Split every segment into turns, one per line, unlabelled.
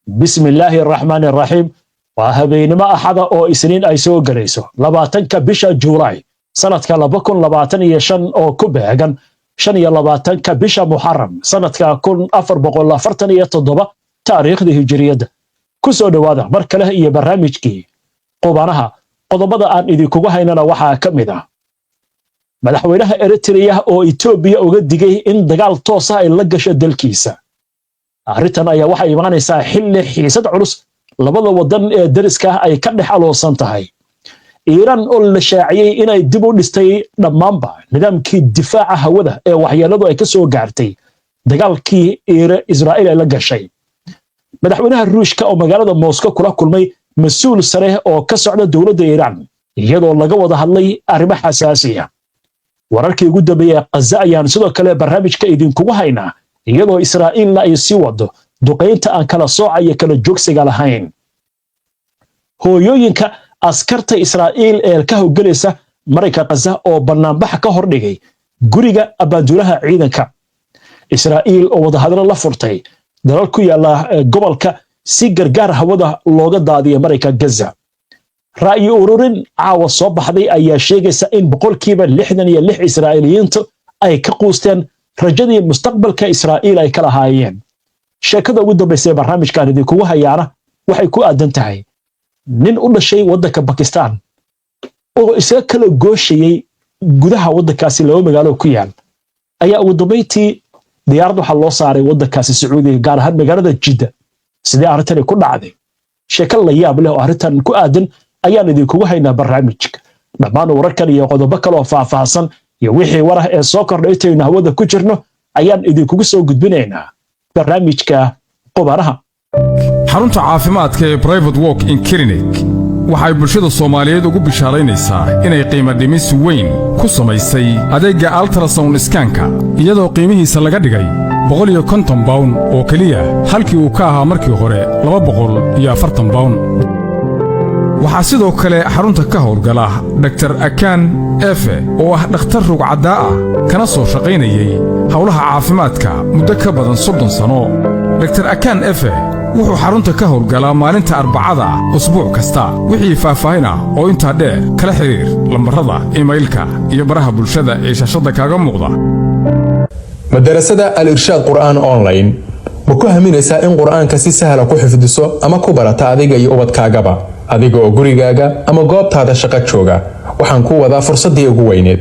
بسم الله الرحمن الرحيم وهبينما أحد أو إسنين أي سو جريسو لباتنك بشا جولاي سنة كلابكن لباتن يشن أو كوبهجن شن يلباتنك بشا محرم سنة كون أفر بقول فرتن يتضبط تاريخ ذي هجرية كسو دوادا مركله إيه برامجكي قبانها قضبضا أن إذي كوبهيننا وحا كمدا madaxweynaha Eritrea oo Ethiopia uga digay in dagaal toos ah ay la gasho dalkiisa arrintan ayaa waxa imaanaysaa xilli xiisad culus labada wadan ee dariska ay ka dhex aloosan tahay Iran oo la shaaciyay inay dib u dhistay dhammaanba nidaamkii difaaca hawada ee waxyeeladu ay ka soo gaartay dagaalkii Israa'iil ay la gashay madaxweynaha Ruushka oo magaalada Moscow kula kulmay mas'uul sare oo ka socda dawladda Iran iyadoo laga wada hadlay arrimo xasaasi ah wararkii ugu dambeeyay Gaza ayaan sidoo kale barnaamijka idinkugu haynaa iyadoo Israa'iilna ay sii wado duqeynta aan kala soocay kala joogsiga lahayn hooyooyinka askarta Israa'iil ee ka howlgalaysa marayka Gaza oo banaanbax ka hordhigay guriga abaandulaha ciidanka Israa'iil oo wada hadal la furtay dalal ku yaala gobolka si gargaar hawada looga daadiyo marayka Gaza ra'yi ururin caawa soo baxday ayaa sheegaysa in boqolkiiba 66 Israa'iiliyiintu ay ka quusteen rajadii mustaqbalka Israa'iil ay kala haayeen sheekada ugu dambeysay barnaamijkan idinkugu hayaana waxay ku aadan tahay nin u dhashay waddanka Pakistan oo isaga kala gooshayay gudaha waddankaasi laba magaalo ku yaal ayaa ugu dambeyntii diyaarad waxa loo saaray waddankaasi Sacuudiga gaar ahaan magaalada Jidda sidii arrintan ku dhacday sheeko la yaab leh oo arrintan ku aadan ayaan idinkugu haynaa barnaamijka dhammaan wararkan iyo qodobo kale oo faahfaahsan iyo wixii war ah ee soo kordhay intaynu hawada ku jirno ayaan idinkugu soo gudbinaynaa barnaamijka qubanaha
xarunta caafimaadka ee Private Walk in Clinic waxay bulshada Soomaaliyeed ugu bishaaraynaysaa inay qiimo dhimis weyn ku samaysay adeegga ultrasound scanka iyadoo qiimihiisa laga dhigay 150 pound oo kaliya halkii uu ka ahaa markii hore 240 pound waxaa sidoo kale xarunta ka howlgala Dr. Akan Efe oo ah dhakhtar rugcadaa ah kana soo shaqaynayay howlaha caafimaadka muddo ka badan 30 sano Dr. Akan Efe wuxuu xarunta ka howlgalaa maalinta Arbacada usbuuc kasta wixii faahfaahin ah oo inta dheer kala xiriir lambarada emailka iyo baraha bulshada ee shaashada kaaga muuqda
madarasada al-Irshaad Qur'aan online ma ku haminaysaa in qur'aanka si sahal ah ku xifdiso ama ku barata adiga iyo ubadkaagaba adiga oo gurigaaga ama goobtaada shaqo jooga waxaan ku wadaa fursadii ugu weyneed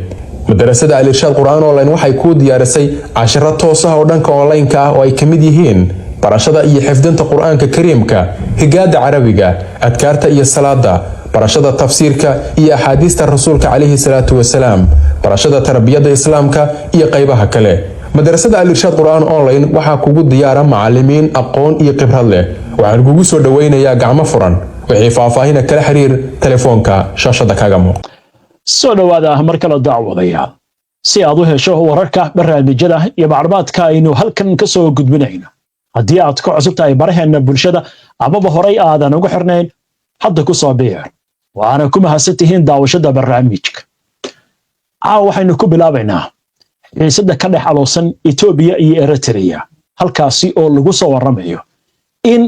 madarasada al-Irshaad Qur'aan online waxay ku diyaarisay casharo toos ah oo dhanka online-ka ah oo ay kamid yihiin barashada iyo xifdinta qur'aanka kariimka higaada carabiga adkaarta iyo salaada barashada tafsiirka iyo ahadiista rasuulka kaleeyhi salaatu wasalaam barashada tarbiyada islaamka iyo qaybaha kale madarasada al-Irshaad Qur'aan online waxa kugu diyaara macallimiin aqoon iyo khibrad leh waxaan kugu soo dhaweynayaa gacmo furan wixii faahfaahin kala xiriir telefoonka shaashada kaaga muuqda
soo dhawaada marka la dacwadaya si aad u hesho wararka barnaamijyada iyo macluumaadka aynu halkan ka soo gudbinayno haddii aad ku cusub tahay baraheena bulshada amaba horay aadan ugu xirnayn hadda ku soo biir waana ku mahadsantihiin daawashada barnaamijka waxaynu ku bilaabaynaa xiisada ka dhex aloosan Ethiopia iyo Eritrea halkaasi oo lagu soo waramayo in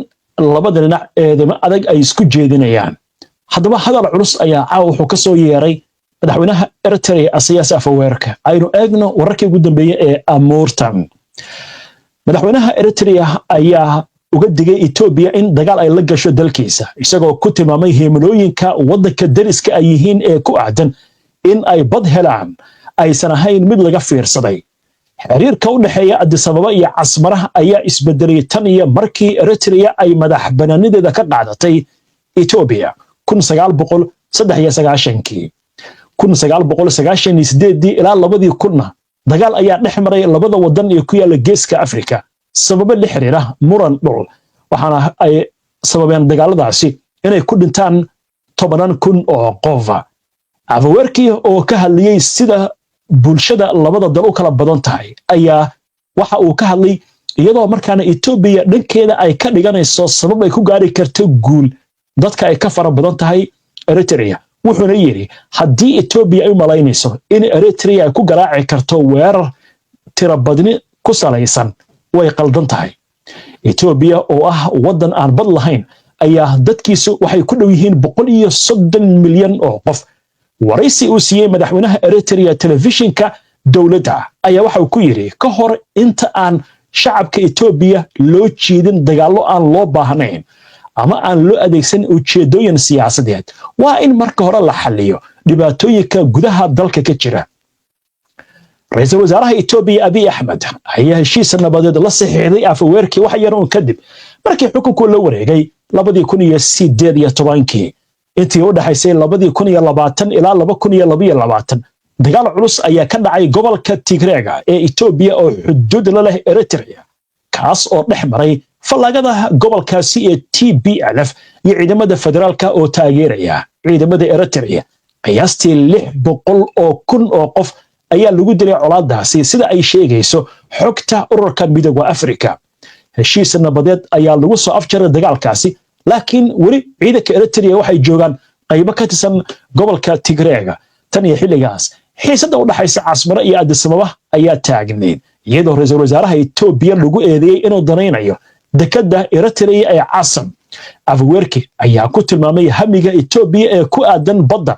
labada dhinac eedama adag ay isku jeedinayaan haddaba hadal culus ayaa wuxuu ka soo yeeray madaxweynaha Eritrea Isaias Afwerki aynu eegno wararkii ugu dambeeyay ee amuurtan madaxweynaha Eritrea ayaa uga digay Ethiopia in dagaal ay la gasho dalkiisa isagoo ku tilmaamay himilooyinka waddanka dariska ay yihiin ee ku aadan in ay bad helaan aysan ahayn mid laga fiirsaday xiriirka u dhaxeeya Addis Ababa iyo Casmaraha ayaa isbedelay tan iyo markii Eritrea ay madax banaanideeda ka qaadatay Ethiopia 1993 1998 ilaa 2000 dagaal ayaa dhex maray labada wadan ee ku yaala geeska Afrika sabab la xiriira muran dhul waxaana ay sababeen dagaaladaasi inay ku dhintaan 10,000 oo qof Afwerki oo ka hadlayay sida bulshada labada dal u kala badan tahay ayaa waxa uu ka hadlay iyadoo markaana Ethiopia dhankeeda ay ka dhiganayso sabab ay ku gaari karto guul dadka ay ka fara badan tahay Eritrea wuxuuna yiri haddii Ethiopia ay malaynayso in Eritrea ay ku garaaci karto weerar tiro badni ku salaysan way qaldan tahay Ethiopia oo ah wadan aan bad lahayn ayaa dadkiisu waxay ku dhow yihiin 130 milyan oo qof. waraysi uu siiyey madaxweynaha Eritrea telefishinka dowladda ayaa waxa uu ku yiri ka hor inta aan shacabka Ethiopia loo jeedin dagaallo aan loo baahnayn ama aan loo adeegsan ujeedooyin siyaasadeed waa in marka hore la xalliyo dhibaatooyinka gudaha dalka ka jira. Ra'iisul Wasaaraha Ethiopia Abiy Ahmed ayaa heshiis nabadeed la saxiixday afweerkii wax yar oo kadib markii xukunku la wareegay 2018 intii u dhaxaysay 2020 ilaa 2022 dagaal culus ayaa ka dhacay gobolka Tigray ee Ethiopia oo xuduud la leh Eritrea kaas oo dhex maray falagada gobolkaasi ee TPLF iyo ciidamada federaalka oo taageeraya ciidamada Eritrea qiyaastii 600,000 oo qof ayaa lagu dilay colaadaasi sida ay sheegayso xogta ururka midowga Afrika. heshiis nabadeed ayaa lagu soo afjaray dagaalkaasi laakiin weli ciidanka Eritrea waxay joogaan qaybo ka tirsan gobolka Tigray tan iyo xilligaas xiisada u dhaxaysa Asmara iyo Addis Ababa ayaa taagneed iyadoo ra'iisul wasaaraha Ethiopia lagu eedeeyay inuu danaynayo dekada Eritrea ee Asam. afweerki ayaa ku tilmaamay hamiga Ethiopia ee ku aadan badda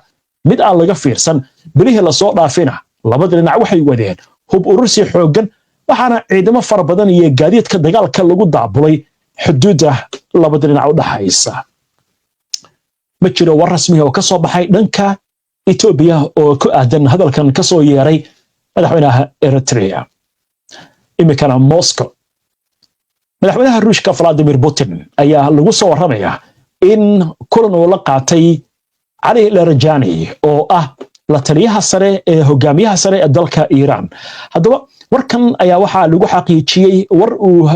mid aan laga fiirsan bilihii la soo dhaafina labada dhinac waxay wadeen hub urursi xoogan waxaana ciidamo fara badan iyo gaadiidka dagaalka lagu daabulay xuduudda labada dhinac u dhaxaysa. ma jiro war rasmi ah oo ka soo baxay dhanka Ethiopia oo ku aadan hadalkan ka soo yeeray madaxweynaha Eritrea. imikana Moscow madaxweynaha Ruushka Vladimir Putin ayaa lagu soo waramayaa in kulan uu la qaatay Ali Larijani oo ah la taliyaha sare ee hogaamiyaha sare ee dalka Iran. haddaba warkan ayaa waxaa lagu xaqiijiyay war uu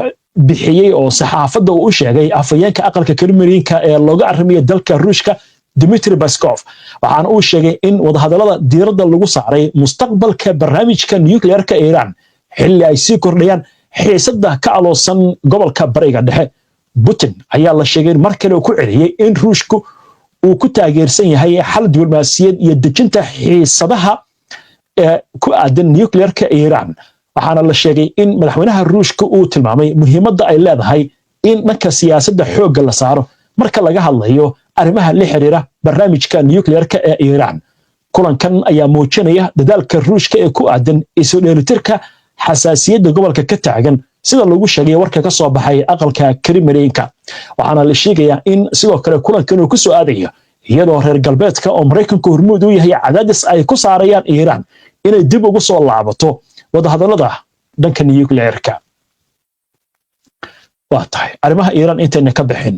bixiyay oo saxaafadda uu sheegay afayeenka aqalka Kremlinka ee looga arrimay dalka Ruushka Dmitry Peskov waxaana uu sheegay in wadahadallada diiradda lagu saaray mustaqbalka barnaamijka nuclearka Iran xilli ay sii kordhayaan xiisada ka aloosan gobolka bariga dhexe. Putin ayaa la sheegay mar kale ku celiyay in Ruushku uu ku taageersan yahay xal diblomaasiyadeed iyo dejinta xiisadaha ku aadan nuclearka Iran. waxaana la sheegay in madaxweynaha Ruushka uu tilmaamay muhiimadda ay leedahay in dhanka siyaasadda xoogga la saaro marka laga hadlayo arrimaha la xiriira barnaamijka nuclearka ee Iran. kulankan ayaa muujinaya dadaalka Ruushka ee ku aadan isu dheelitirka xasaasiyadda gobolka ka taagan sida lagu sheegay warka ka soo baxay aqalka Kremlinka. waxaana la sheegayaa in sidoo kale kulankan uu ku soo aadayo iyadoo reer galbeedka oo Mareykanku hormuud u yahay cadaadis ay ku saarayaan Iran inay dib ugu soo laabato wadahadallada dhanka nuclearka. waa tahay arrimaha Iran intayna ka bixin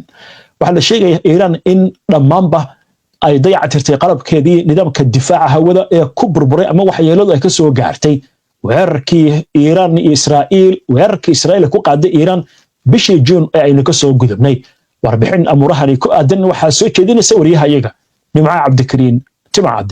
waxaa la sheegayaa Iran in dhammaanba ay dayactirtay qalabkeedii nidaamka difaaca hawada ee ku burburay ama waxyeeladu ay ka soo gaartay weerarkii Iran iyo Israa'iil ku qaaday Iran bishii June ee aynu ka soo gudubnay. warbixin amurahani ku aadan waxaa soo jeedinaysa wariyahayaga Nimca Cabdikariin Timcad.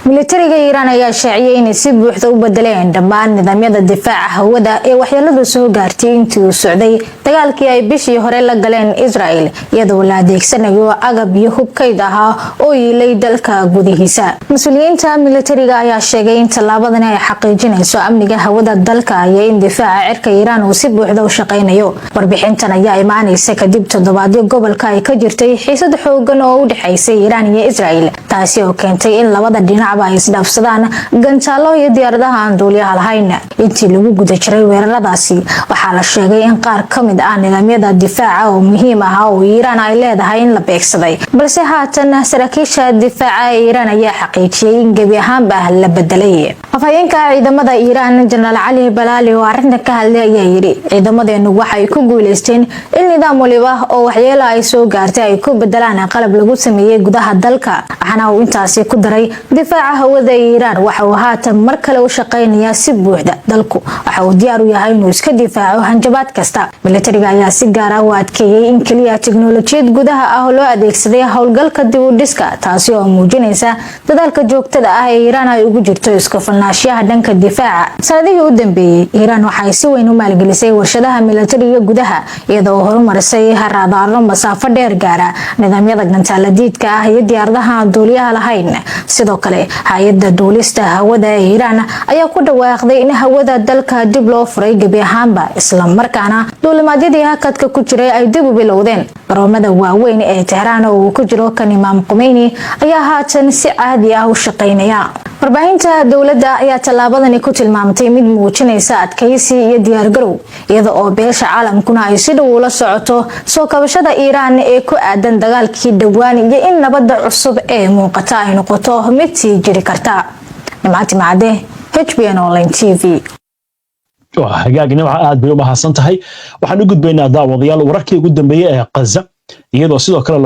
militariga Iran ayaa shaaciyay inay si buuxda u bedeleen dhammaan nidaamyada difaaca hawada ee waxyeeladu soo gaartay intii uu socday dagaalkii ay bishii hore la galeen Israa'iil iyadoo la adeegsanayo agab iyo hub kayd ah oo yeelay dalka gudihiisa. mas'uuliyiinta militariga ayaa sheegay in talaabadan ay xaqiijinayso amniga hawada dalka iyo in difaaca cirka Iran uu si buuxda u shaqeynayo. warbixintan ayaa imaanaysa kadib toddobaadyo gobolka ay ka jirtay xiisad xoogan oo u dhaxaysay Iran iyo Israa'iil taasi oo keentay in labada dhinac ay isdhaafsadaan gantaalo iyo diyaaradaha aan duuliyaha lahayn. intii lagu guda jiray weeraradaasi waxaa la sheegay in qaar ka mid ah nidaamyada difaaca oo muhiim ah oo Iran ay leedahay in la beegsaday, balse haatan saraakiisha difaaca ee Iran ayaa xaqiijiyay in gebi ahaanba la bedelay. afhayeenka ciidamada Iran General Ali Balali oo arrintan ka hadlay ayaa yiri ciidamadeenu waxay ku guuleysteen in nidaam waliba oo waxyeelo ay soo gaartay ay ku bedelaan qalab lagu sameeyay gudaha dalka. waxaana uu intaasi ku daray difaaca hawada Iran waxa uu haatan mar kale u shaqeynayaa si buuxda. dalku waxa uu diyaar u yahay inuu iska difaaco hanjabaad kasta. militariga ayaa si gaar ah u adkeeyay in kaliya tiknoolajiyad gudaha ah loo adeegsaday howlgalka dib u dhiska taasi oo muujinaysa dadaalka joogtada ah ee Iran ay ugu jirto isku filnaanshiyaha dhanka difaaca. sanadihii u dambeeyay Iran waxay si weyn u maalgelisay warshadaha militariga gudaha iyadoo horumarisay raadaarno masaafo dheer gaara nidaamyada gantaaladiidka ah iyo diyaaradaha duuliyaha lahayn. sidoo kale hay'adda duulista hawada ee Iiraan ayaa ku dhawaaqday in hawada dalka dib loo furay gebi ahaanba, isla markaana duulimaadyadii hakadka ku jiray ay dib u bilowdeen. garoomada waaweyn ee Tehraan oo ku jiro kan Imaam Khomeini ayaa haatan si caadi ah u shaqeynaya. warbaahinta dowladda ayaa tallaabadani ku tilmaamtay mid muujinaysa adkaysi iyo diyaargarow, iyada oo beesha caalamkuna ay si dhow ula socoto soo kabashada Iiraan ee ku aadan dagaalkii dhawaan iyo in nabadda cusub ee muuqata ay noqoto mid sii jiri karta. Nimcaati Macade, HBN Online TV.
hagaagina waxa aad bay u mahadsan tahay. waxaan u gudbaynaa daawadayaal wararkii ugu dambeeyay ee Gaza, iyadoo sidoo kale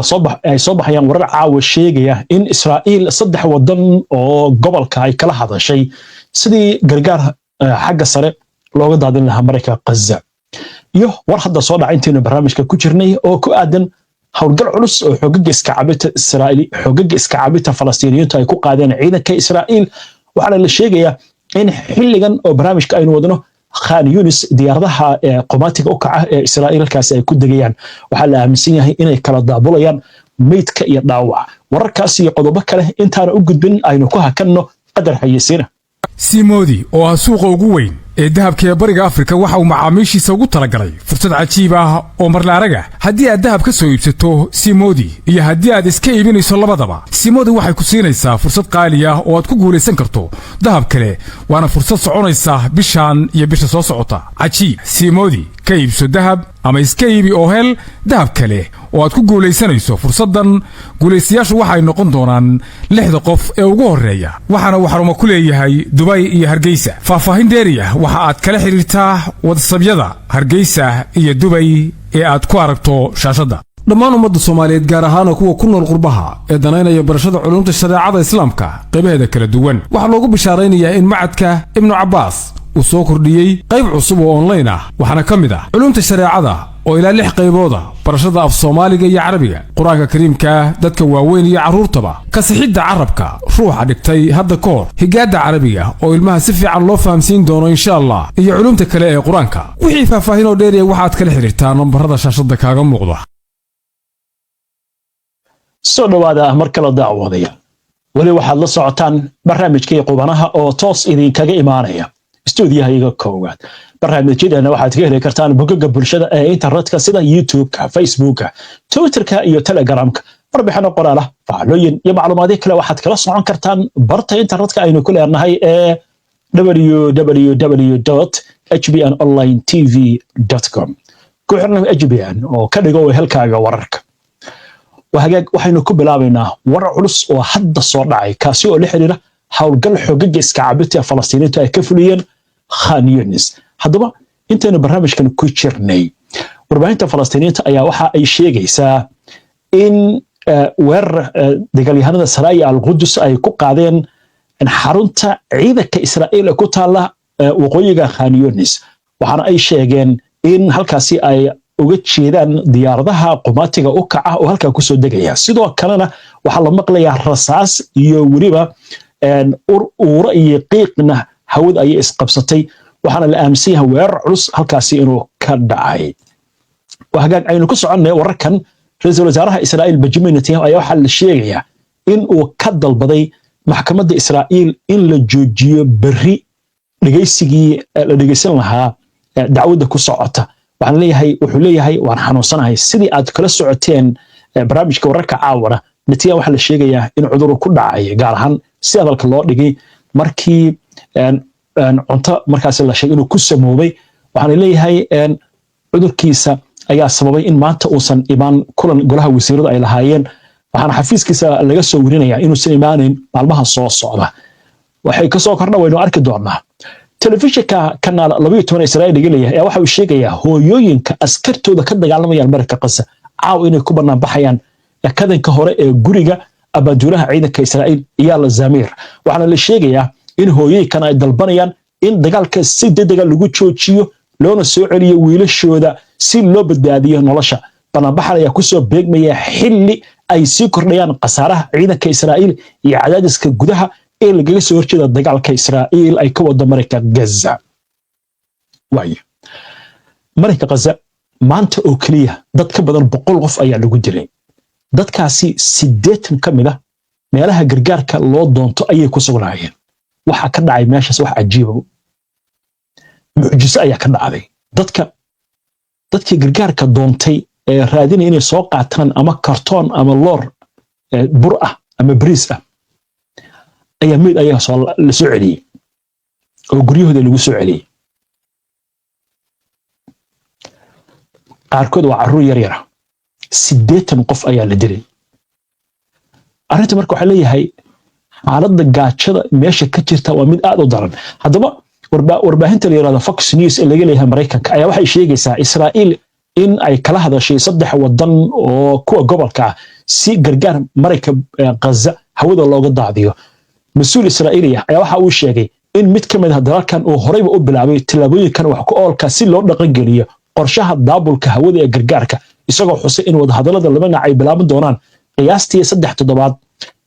ay soo baxayaan warar caawa sheegaya in Israa'iil 3 wadan oo gobolka ay kala hadashay sidii gargaar xagga sare looga daadin lahaa marka Gaza. iyo war hadda soo dhacay intii barnaamijka ku jirnay oo ku aadan howlgal culus oo xoogagga iska caabinta Israa'iil xoogagga iska caabinta Falastiiniyiinta ay ku qaadeen ciidanka Israa'iil. waxaana la sheegayaa in xilligan oo barnaamijka aynu wadno Khan Yunis diyaaradaha qomaatiga u kaca ee Israa'iilkaas ay ku degayaan. waxaa la aaminsan yahay inay kala daabulayaan meydka iyo dhaawac. wararkaas iyo qodobo kale intaan u gudbin aynu ku hakanno qadar xayeysiina.
Simodi oo ah suuqa ugu weyn ee dahabka ee bariga Afrika waxa uu macaamiishiisa ugu talagalay fursad cajiib ah oo marla araga. haddii aad dahab ka soo iibsato Simodi iyo haddii aad iska iibinayso labadaba, Simodi waxay ku siinaysaa fursad qaali ah oo aad ku guulaysan karto dahab kale, waana fursad soconaysa bishan iyo bisha soo socota. cajiib! Simodi ka iibso dahab ama iska iibi oo hel dahab kale oo aad ku guulaysanayso fursadan. guulaystayaashu waxay noqon doonaan 6 qof ee ugu horeeya, waxaana uu xarumo ku leeyahay Dubai iyo Hargeysa. faahfaahin dheeri ah waxa aad kala xiriirtaa WhatsApp-yada Hargeysa iyo Dubai ee aad ku aragto shaashada. dhammaan ummadda Soomaaliyeed gaar ahaan kuwa ku nool qurbaha ee danaynaya barashada culuumta shareecada Islaamka qaybaheeda kala duwan, waxa loogu bishaaraynayaa in macadka Ibn Abbas uu soo kordhiyay qayb cusub oo online ah. waxaana ka mid ah culuumta shareecada oo ilaa 6 qaybooda, barashada af Soomaaliga iyo Carabiga, Quraanka Kariimka, dadka waaweyn iyo carruurtaba, kasixidda carabka ruuxa dhigtay hadda ka hor, higaada Carabiga oo ilmaha si fiican loo fahamsiin doono insha Allah, iyo culuumta kale ee Quraanka. wixii faahfaahin oo dheer waxaad kala xiriirtaa nambarada shaashada kaaga muuqda.
soo dhawaada mar kale daawadaya. wali waxaad la socotaan barnaamijkii qubanaha oo toos idinkaga imaanaya stuudiyaha iga koowaad. barnaamijyadeena waxaad ka heli kartaan bogagga bulshada ee internetka sida YouTube-ka, Facebook-ka, Twitter-ka iyo Telegram-ka. warbixino qoraal ah, faallooyin iyo macluumaadyo kale waxaad kala socon kartaan barta internetka aynu ku leenahay ee www.hbnonlinetv.com. ku xirnaa HBN oo ka dhigo wehelkaaga wararka. waxaynu ku bilaabaynaa warar culus oo hadda soo dhacay kaasi oo la xiriira howlgal xoogagga iska caabinta Falastiiniyiinta ay ka fuliyeen Khan Yunis. haddaba intaynu barnaamijkan ku jirnay, warbaahinta Falastiiniyiinta ayaa waxa ay sheegaysaa in weerar dagaalyahanada Saraya al-Qudus ay ku qaadeen xarunta ciidanka Israa'iil ku taala waqooyiga Khan Yunis. waxaana ay sheegeen in halkaasi ay uga jeedaan diyaaradaha qomaatiga u kaca oo halka ku soo degaya. sidoo kalena waxa la maqlayaa rasaas iyo waliba uura iyo qiiqna hawada ay isqabsatay. waxaana la aaminsan yahay weerar culus halkaasi inuu ka dhacay. hagaag aynu ku soconnay wararkan. ra'iisul wasaaraha Israa'iil Benjamin Netanyahu ayaa waxa la sheegayaa in uu ka dalbaday maxkamadda Israa'iil in la joojiyo berri dhageysigii la dhageysan lahaa dacwadda ku socota. wuxuu leeyahay waan xanuunsanahay sidii aad kala socoteen barnaamijka wararka caawana. Netanyahu waxa la sheegayaa in cudur ku dhacay, gaar ahaan si hadalka loo dhigay markii cunto markaas la sheegay inuu ku samoobay. waxaana leeyahay cudurkiisa ayaa sababay in maanta uusan imaan kulan golaha wasiiradu ay lahaayeen. waxaana xafiiskiisa laga soo warinayaa inuusan imaanayn maalmaha soo socda. waxay ka soo kordha waynu arki doonaa. telefishinka kanaal 12 Israa'iil laga leeyahay ayaa waxa uu sheegayaa hooyooyinka askartooda ka dagaalamayaan marka Gaza caaw inay ku banaan baxayaan kadanka hore ee guriga abaduulaha ciidanka Israa'iil Eyal Zamir. waxaana la sheegayaa in hooyooyinkan ay dalbanayaan in dagaalka si degdeg ah lagu joojiyo, loona soo celiyo wiilashooda si loo badbaadiyo nolosha. banaanbaxan ayaa ku soo beegmaya xilli ay sii kordhayaan khasaaraha ciidanka Israa'iil iyo cadaadiska gudaha ee lagaga soo horjeeda dagaalka Israa'iil ay ka wado marka Gaza. marka Gaza maanta oo kaliya dad ka badan 100 qof ayaa lagu dilay. dadkaasi 80 ka mid ah meelaha gargaarka loo doonto ayay ku sugnaayeen waxa ka dhacay meeshaas wax cajiib ah mucjiso ayaa ka dhacday dadkii gargaarka doontay ee raadinay inay soo qaataan ama kartoon ama loor bur ah ama bariis ah ayaa mid ayaa la soo celiyey oo guryahooda lagu soo celiyey qaarkood waa carruur yar yar 80 qof ayaa la dilay arrinta marka waxaa leeyahay xaaladda gaajada meesha ka jirta waa mid aad u daran haddaba warbaahinta la yidhahdo Fox News ee laga leeyahay Mareykanka ayaa waxay sheegaysaa Israa'iil in ay kala hadashay 3 wadan oo kuwa gobolka ah si gargaar Mareyka Gaza hawada looga daadiyo mas'uul Israa'iili ah ayaa waxa uu sheegay in mid ka mid ah dalalkan uu horeyba u bilaabay tilaabooyinkan wax ku oolka si loo dhaqan geliyo qorshaha daabulka hawada ee gargaarka isagoo xusay in wadahadallada laba dhinac ay bilaaban doonaan qiyaastii 3 toddobaad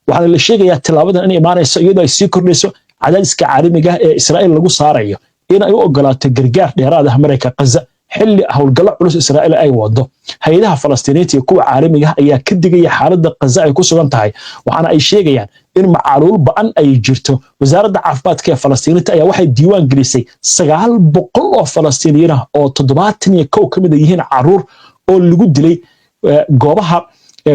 waxaana la sheegayaa tilaabadan in imaanayso iyadoo ay sii kordhayso cadaadiska caalamiga ah ee Israa'iil lagu saarayo in ay u ogolaato gargaar dheeraad ah Mareyka Gaza xilli howlgallo culus Israa'iil ay wado hay'adaha Falastiiniyiinta iyo kuwa caalamiga ah ayaa ka digaya xaaladda Gaza ay ku sugan tahay waxaana ay sheegayaan in macaluul ba'an ay jirto wasaaradda caafimaadka ee Falastiiniyiinta ayaa waxay diiwaan gelisay 900 oo Falastiiniyiin ah oo 71 ka mid yihiin carruur oo lagu dilay goobaha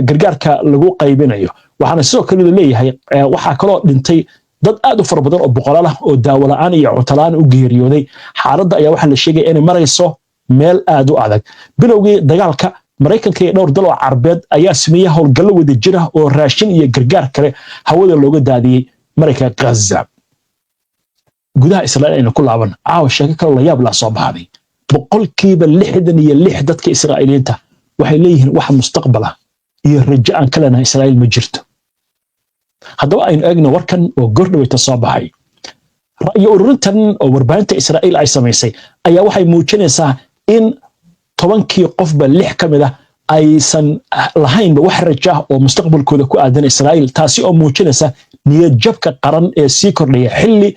gargaarka lagu qaybinayo waxaana sidoo kale leeyahay waxa kale oo dhintay dad aad u fara badan oo boqolaal ah oo daawo la'aan iyo cunto la'aan u geeriyooday xaaladda ayaa waxa la sheegay inay marayso meel aad u adag bilowgii dagaalka Mareykanka iyo dhowr dal oo Carbeed ayaa sameeyay howlgallo wadajir ah oo raashin iyo gargaar kale hawada looga daadiyay Mareyka Gaza gudaha Israa'iil ayna ku laaban sheeko kale la yaab la soo baxday boqolkiiba 66 dadka Israa'iiliyiinta waxay leeyihiin wax mustaqbal ah iyo rajo aan kalena Israa'iil ma jirto haddaba aynu eegno warkan oo gordhaweyta soo baxay ra'yi ururintan oo warbaahinta Israa'iil ay samaysay ayaa waxay muujinaysaa in 10kii qofba 6 ka mid ah aysan lahayn wax rajo ah oo mustaqbalkooda ku aadan Israa'iil taasi oo muujinaysa niyad jabka qaran ee sii kordhaya xilli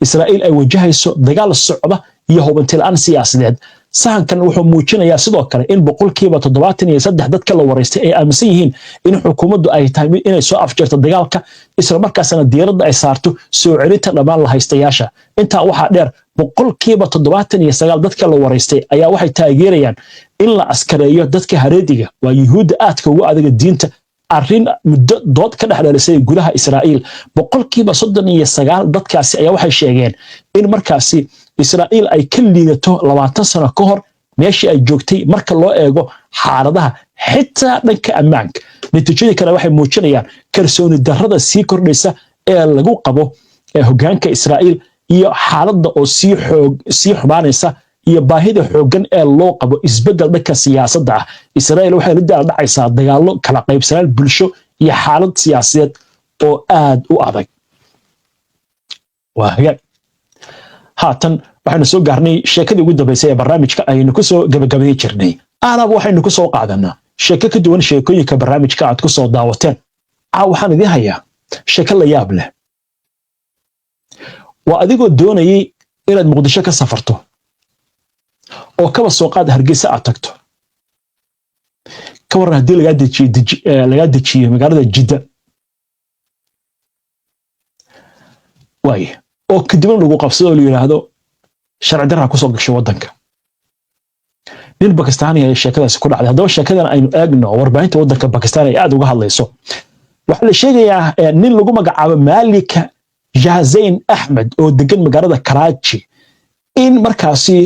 Israa'iil ay wajahayso dagaal socda iyo hubanti la'aan siyaasadeed sahankan wuxuu muujinayaa sidoo kale in boqolkiiba 73 dadka la wareystay ay aaminsan yihiin in xukuumaddu ay tahay inay soo afjarto dagaalka isla markaasna diiradda ay saarto soo celinta dhammaan la haystayaasha intaa waxaa dheer boqolkiiba 79 dadka la wareystay ayaa waxay taageerayaan in la askareeyo dadka hareediga waa yuhuudda aadka ugu adaga diinta arrin muddo dood ka dhexdhalisay gudaha Israa'iil boqolkiiba 39 dadkaasi ayaa waxay sheegeen in markaasi Israa'iil ay ka liidato 20 sano ka hor meeshii ay joogtay marka loo eego xaaladaha xitaa dhanka ammaanka natiijooyin kale waxay muujinayaan kalsooni darrada sii kordhaysa ee lagu qabo hoggaanka Israa'iil iyo xaaladda oo sii xumaanaysa iyo baahida xooggan ee loo qabo isbeddel dhanka siyaasadda ah Israa'iil waxay la dhacaysaa dagaallo kala qaybsanaan bulsho iyo xaalad siyaasadeed oo aad u adag waa haatan waxaynu soo gaarnay sheekadii ugu dambeysay ee barnaamijka aynu ku soo gabagabayn jirnay aanaba waxaynu ku soo qaadanaa sheeko ka duwan sheekooyinka barnaamijka aad ku soo daawateen waxaan idin hayaa sheeko la yaab leh waa adigoo doonayay inaad Muqdisho ka safarto oo kaba soo qaad Hargeysa aad tagto ka waran haddii laga dejiyo magaalada Jidda waay oo kadib lagu qabsado oo la yiraahdo sharci darro ku soo gashay wadanka nin Bakistaani ah sheekadaas ku dhacday haddaba sheekadan aynu eegno warbaahinta wadanka Pakistan ay aad uga hadlayso waxa la sheegayaa nin lagu magacaabo Malika Jazain Ahmed oo degan magaalada Karachi in markaasi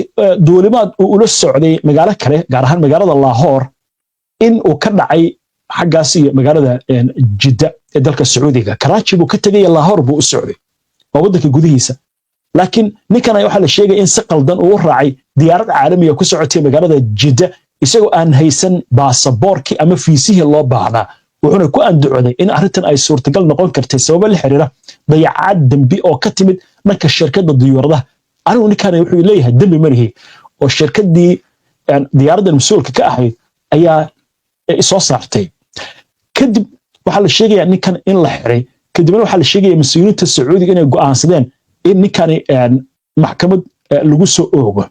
duulimaad uu ula socday magaalo kale gaar ahaan magaalada Lahore in uu ka dhacay xaggaasi magaalada Jidda ee dalka Sacuudiga Karachi buu ka tagay Lahore buu u socday wadanka gudihiisa laakiin ninkan waxa la sheegay in si qaldan uu raacay diyaarad caalami ah ku socotay magaalada Jidda isagoo aan haysan baasaboorkii ama fiisihii loo baahnaa wuxuuna ku andacooday in arrintan ay suurtagal noqon kartay sabab la xiriira dayacaad dambi oo ka timid dhanka shirkadda diyaaradaha anigu ninkan wuxuu leeyahay dambi marihi oo shirkaddii diyaaraddan mas'uulka ka ahayd ayaa soo saartay kadib waxa la sheegayaa ninkan in la xiray kadibna waxa la sheegayaa mas'uuliyiinta Sacuudiga inay go'aansadeen in ninkani maxkamad lagu soo oogo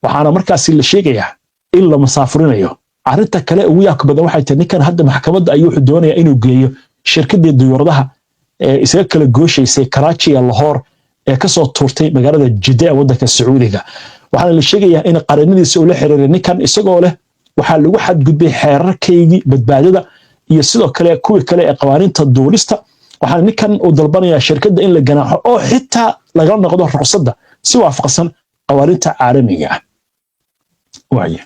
waxaana markaas la sheegayaa in la masaafurinayo arrinta kale ugu yaabka badan waxay tahay ninkan hadda maxkamadda ayuu wuxuu doonayaa inuu geeyo shirkadda diyaaradaha isaga kala gooshaysay Karachi iyo Lahore ee ka soo tuurtay magaalada Jeddah ee waddanka Sacuudiga waxaana la sheegayaa in qaranadiisa uu la xiriiray ninkan isagoo leh waxaa lagu xadgudbay xeerarkaygii badbaadada iyo sidoo kale kuwii kale ee qawaaniinta duulista waxaana ninkan uu dalbanayaa shirkadda in la ganaaxo oo xitaa laga noqdo ruqsadda si waafaqsan qawaaniinta caalamiga ah waaye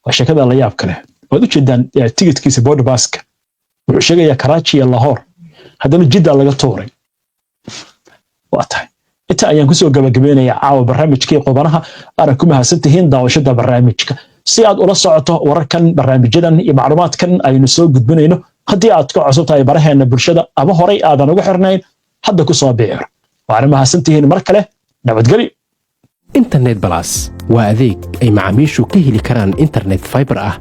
waa shirkadda la yaab kale waad u jeedaan tigidhkiisa boardbaska wuxuu sheegayaa Karachi iyo Lahore haddana Jeddah laga tuuray waa tahay inta ayaan ku soo gabagabeynayaa caawa barnaamijkii qodanaha aan ku mahadsantihiin daawashada barnaamijka si aad ula socoto wararkan barnaamijyadan iyo macluumaadkan aynu soo gudbinayno haddii aad ka cusub tahay baraheena bulshada ama horay aadan ugu xirnayn hadda ku soo biir waana mahadsantihiin mar kale nabadgelyo
internet plus waa adeeg ay macaamiishu ka heli karaan internet fiber ah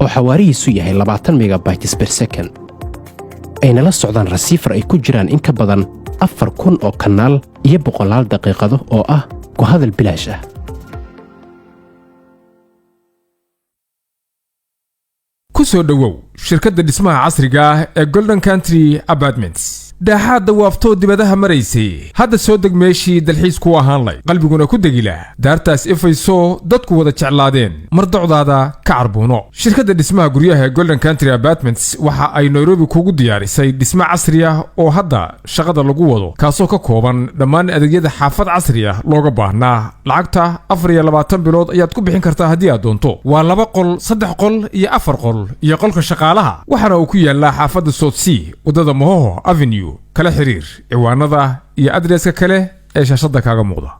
oo xawaarihiisu yahay 20 megabytes per second ayna la socdaan receiver ay ku jiraan in ka badan 4,000 oo kanaal iyo 100 daqiiqado oo ah ku hadal bilaash ah
ku soo dhawow shirkadda dhismaha casriga ah ee Golden Country Apartments daaxaadda waaftoo dibadaha maraysay hadda soo deg meeshii dalxiis ku ahaan lay qalbiguna ku degila daartaas ifayso dadku wada jeclaadeen mardocdaada ka carbuuno shirkadda dhismaha guryaha ee Golden Country Apartments waxa ay Nairobi kugu diyaarisay dhismo casri ah oo hadda shaqada lagu wado kaasoo ka kooban dhammaan adeegyada xaafad casri ah looga baahnaa lacagta 24 bilood ayaad ku bixin kartaa haddii aad doonto waa 2 qol 3 qol iyo 4 qol iyo qolka shaqaalaha waxaana uu ku yaalaa xaafadda South Sea wadada Mohoho Avenue kala xiriir ciwaanada iyo adreeska kale ee shaashada kaaga muuqda